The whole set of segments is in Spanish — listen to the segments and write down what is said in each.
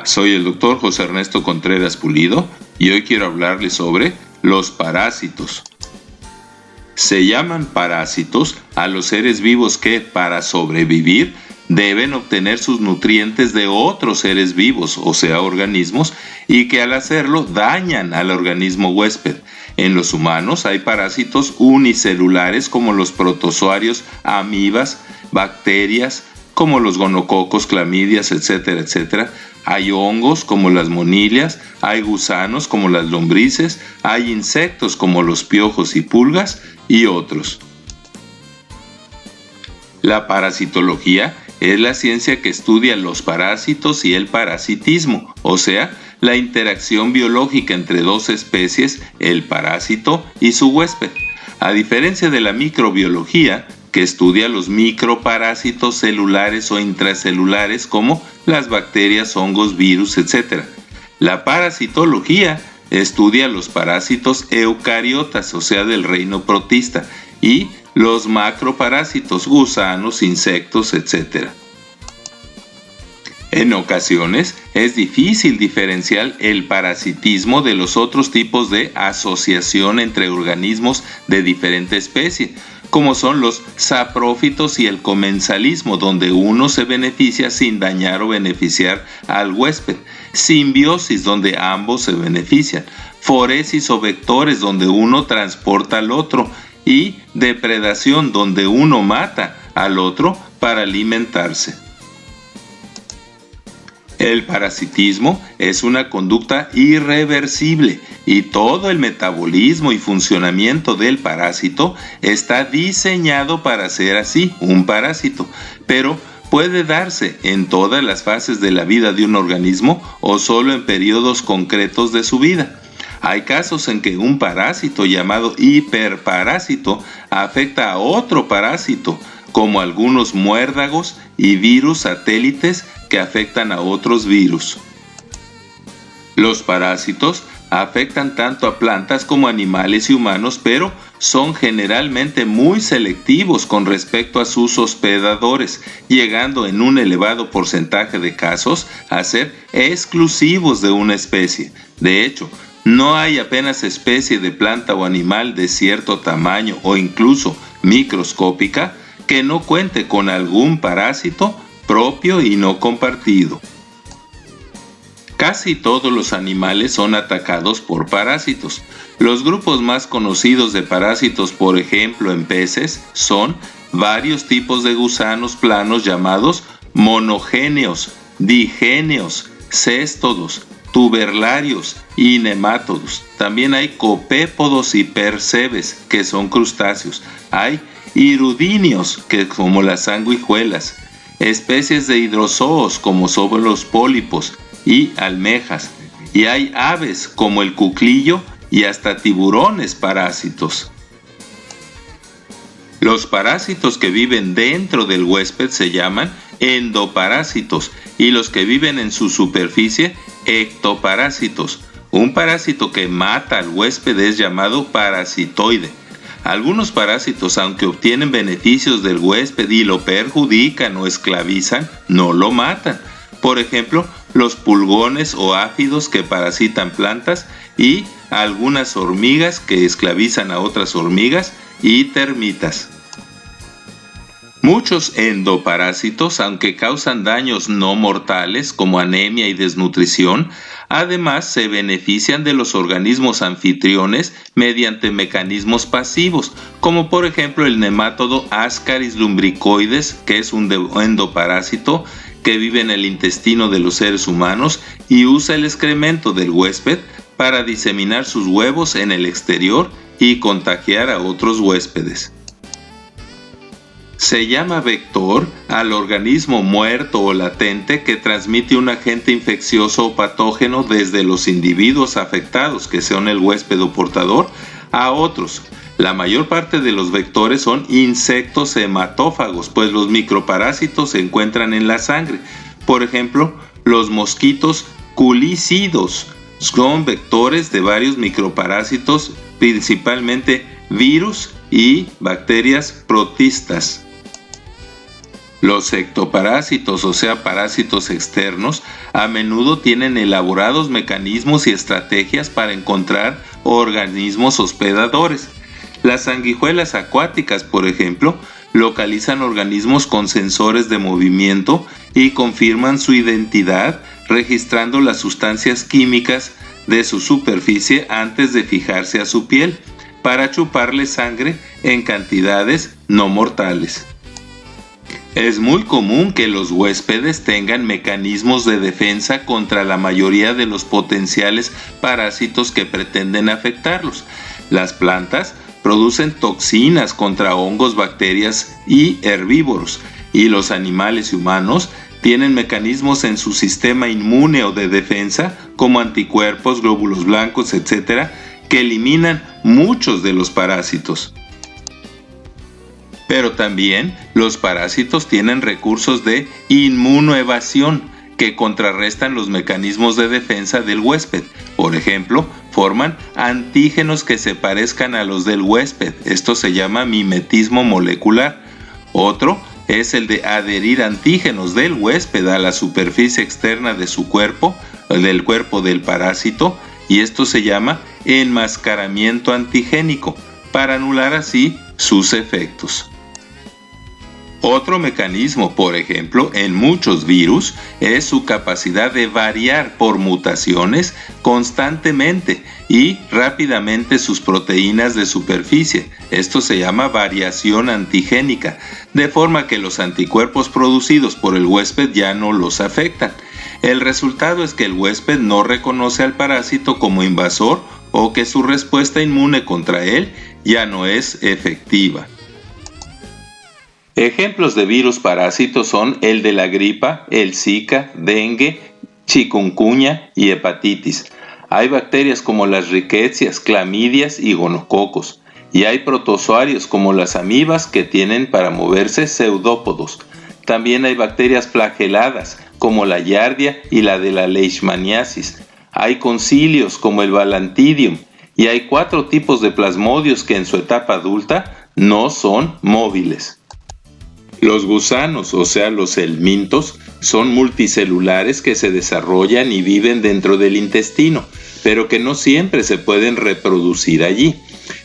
Soy el doctor José Ernesto Contreras Pulido y hoy quiero hablarles sobre los parásitos. Se llaman parásitos a los seres vivos que, para sobrevivir, deben obtener sus nutrientes de otros seres vivos, o sea, organismos, y que al hacerlo dañan al organismo huésped. En los humanos hay parásitos unicelulares como los protozoarios, amibas, bacterias, como los gonococos, clamidias, etcétera, etcétera. Hay hongos como las monilias, hay gusanos como las lombrices, hay insectos como los piojos y pulgas y otros. La parasitología es la ciencia que estudia los parásitos y el parasitismo, o sea, la interacción biológica entre dos especies, el parásito y su huésped. A diferencia de la microbiología, que estudia los microparásitos celulares o intracelulares como las bacterias, hongos, virus, etc. La parasitología estudia los parásitos eucariotas, o sea, del reino protista, y los macroparásitos, gusanos, insectos, etc. En ocasiones es difícil diferenciar el parasitismo de los otros tipos de asociación entre organismos de diferente especie, como son los saprófitos y el comensalismo, donde uno se beneficia sin dañar o beneficiar al huésped, simbiosis, donde ambos se benefician, foresis o vectores, donde uno transporta al otro, y depredación, donde uno mata al otro para alimentarse. El parasitismo es una conducta irreversible y todo el metabolismo y funcionamiento del parásito está diseñado para ser así, un parásito, pero puede darse en todas las fases de la vida de un organismo o solo en periodos concretos de su vida. Hay casos en que un parásito llamado hiperparásito afecta a otro parásito, como algunos muérdagos y virus satélites que afectan a otros virus. Los parásitos afectan tanto a plantas como a animales y humanos, pero son generalmente muy selectivos con respecto a sus hospedadores, llegando en un elevado porcentaje de casos a ser exclusivos de una especie. De hecho, no hay apenas especie de planta o animal de cierto tamaño o incluso microscópica que no cuente con algún parásito propio y no compartido. Casi todos los animales son atacados por parásitos. Los grupos más conocidos de parásitos, por ejemplo en peces, son varios tipos de gusanos planos llamados monogéneos, digéneos, céstodos, tuberlarios y nemátodos. También hay copépodos y percebes, que son crustáceos. Hay hirudíneos, que como las sanguijuelas, especies de hidrozoos como son los pólipos y almejas, y hay aves como el cuclillo y hasta tiburones parásitos. Los parásitos que viven dentro del huésped se llaman endoparásitos y los que viven en su superficie ectoparásitos. Un parásito que mata al huésped es llamado parasitoide. Algunos parásitos, aunque obtienen beneficios del huésped y lo perjudican o esclavizan, no lo matan. Por ejemplo, los pulgones o áfidos que parasitan plantas y algunas hormigas que esclavizan a otras hormigas y termitas. Muchos endoparásitos, aunque causan daños no mortales como anemia y desnutrición, además se benefician de los organismos anfitriones mediante mecanismos pasivos, como por ejemplo el nemátodo Ascaris lumbricoides, que es un endoparásito que vive en el intestino de los seres humanos y usa el excremento del huésped para diseminar sus huevos en el exterior y contagiar a otros huéspedes. Se llama vector al organismo muerto o latente que transmite un agente infeccioso o patógeno desde los individuos afectados, que son el huésped o portador, a otros. La mayor parte de los vectores son insectos hematófagos, pues los microparásitos se encuentran en la sangre. Por ejemplo, los mosquitos culícidos son vectores de varios microparásitos, principalmente virus y bacterias protistas. Los ectoparásitos, o sea, parásitos externos, a menudo tienen elaborados mecanismos y estrategias para encontrar organismos hospedadores. Las sanguijuelas acuáticas, por ejemplo, localizan organismos con sensores de movimiento y confirman su identidad registrando las sustancias químicas de su superficie antes de fijarse a su piel, para chuparle sangre en cantidades no mortales. Es muy común que los huéspedes tengan mecanismos de defensa contra la mayoría de los potenciales parásitos que pretenden afectarlos. Las plantas producen toxinas contra hongos, bacterias y herbívoros, y los animales y humanos tienen mecanismos en su sistema inmune o de defensa, como anticuerpos, glóbulos blancos, etc., que eliminan muchos de los parásitos. Pero también los parásitos tienen recursos de inmunoevasión que contrarrestan los mecanismos de defensa del huésped. Por ejemplo, forman antígenos que se parezcan a los del huésped. Esto se llama mimetismo molecular. Otro es el de adherir antígenos del huésped a la superficie externa de su cuerpo, del cuerpo del parásito, y esto se llama enmascaramiento antigénico, para anular así sus efectos. Otro mecanismo, por ejemplo, en muchos virus, es su capacidad de variar por mutaciones constantemente y rápidamente sus proteínas de superficie. Esto se llama variación antigénica, de forma que los anticuerpos producidos por el huésped ya no los afectan. El resultado es que el huésped no reconoce al parásito como invasor o que su respuesta inmune contra él ya no es efectiva. Ejemplos de virus parásitos son el de la gripa, el Zika, dengue, chikungunya y hepatitis. Hay bacterias como las rickettsias, clamidias y gonococos. Y hay protozoarios como las amibas que tienen para moverse pseudópodos. También hay bacterias flageladas como la Giardia y la de la Leishmaniasis. Hay concilios como el Balantidium. Y hay 4 tipos de plasmodios que en su etapa adulta no son móviles. Los gusanos, o sea, los helmintos, son multicelulares que se desarrollan y viven dentro del intestino, pero que no siempre se pueden reproducir allí.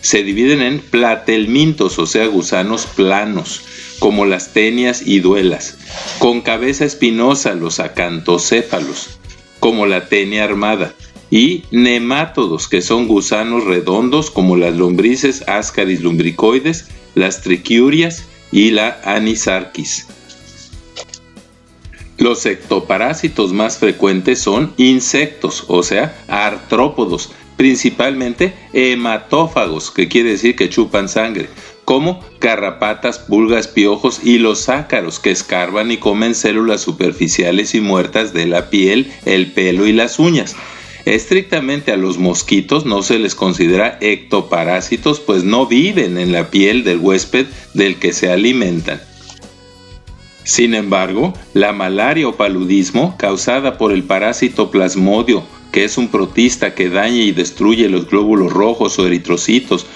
Se dividen en platelmintos, o sea, gusanos planos, como las tenias y duelas, con cabeza espinosa, los acantocéfalos, como la tenia armada, y nemátodos, que son gusanos redondos, como las lombrices Ascaris lumbricoides, las triquiurias y la Anisarquis. Los ectoparásitos más frecuentes son insectos, o sea, artrópodos, principalmente hematófagos, que quiere decir que chupan sangre, como garrapatas, pulgas, piojos y los ácaros, que escarban y comen células superficiales y muertas de la piel, el pelo y las uñas. Estrictamente a los mosquitos no se les considera ectoparásitos, pues no viven en la piel del huésped del que se alimentan. Sin embargo, la malaria o paludismo, causada por el parásito plasmodio, que es un protista que daña y destruye los glóbulos rojos o eritrocitos,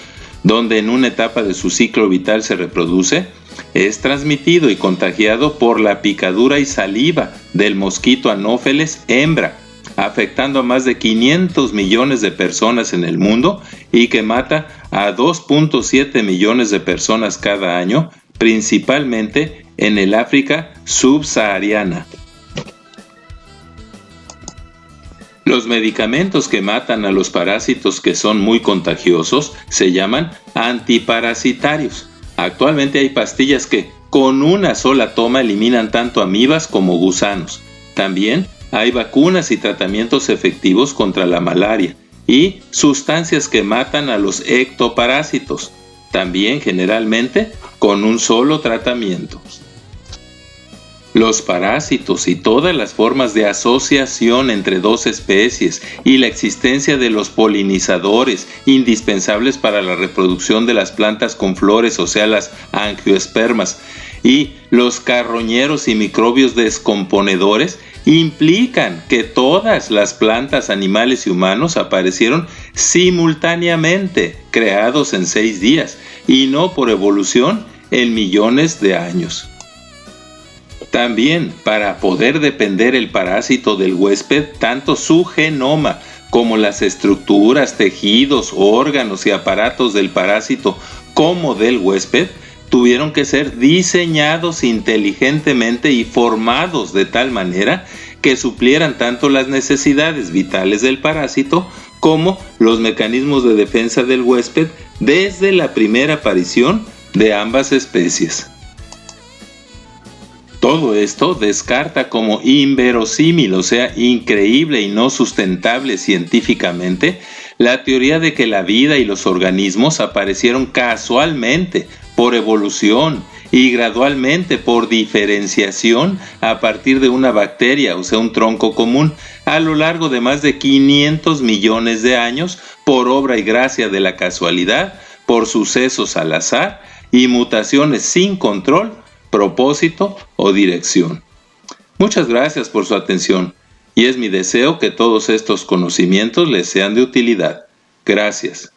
donde en una etapa de su ciclo vital se reproduce, es transmitido y contagiado por la picadura y saliva del mosquito Anopheles hembra, afectando a más de 500 millones de personas en el mundo y que mata a 2.7 millones de personas cada año, principalmente en el África subsahariana. Los medicamentos que matan a los parásitos que son muy contagiosos se llaman antiparasitarios. Actualmente hay pastillas que con una sola toma eliminan tanto amibas como gusanos. También hay vacunas y tratamientos efectivos contra la malaria y sustancias que matan a los ectoparásitos, también generalmente con un solo tratamiento. Los parásitos y todas las formas de asociación entre dos especies y la existencia de los polinizadores indispensables para la reproducción de las plantas con flores, o sea, las angiospermas, y los carroñeros y microbios descomponedores implican que todas las plantas, animales y humanos aparecieron simultáneamente, creados en 6 días, y no por evolución en millones de años. También, para poder depender el parásito del huésped, tanto su genoma como las estructuras, tejidos, órganos y aparatos del parásito como del huésped, tuvieron que ser diseñados inteligentemente y formados de tal manera que suplieran tanto las necesidades vitales del parásito como los mecanismos de defensa del huésped desde la primera aparición de ambas especies. Todo esto descarta como inverosímil, o sea, increíble y no sustentable científicamente, la teoría de que la vida y los organismos aparecieron casualmente, por evolución y gradualmente por diferenciación a partir de una bacteria, o sea, un tronco común, a lo largo de más de 500 millones de años, por obra y gracia de la casualidad, por sucesos al azar y mutaciones sin control, propósito o dirección. Muchas gracias por su atención y es mi deseo que todos estos conocimientos les sean de utilidad. Gracias.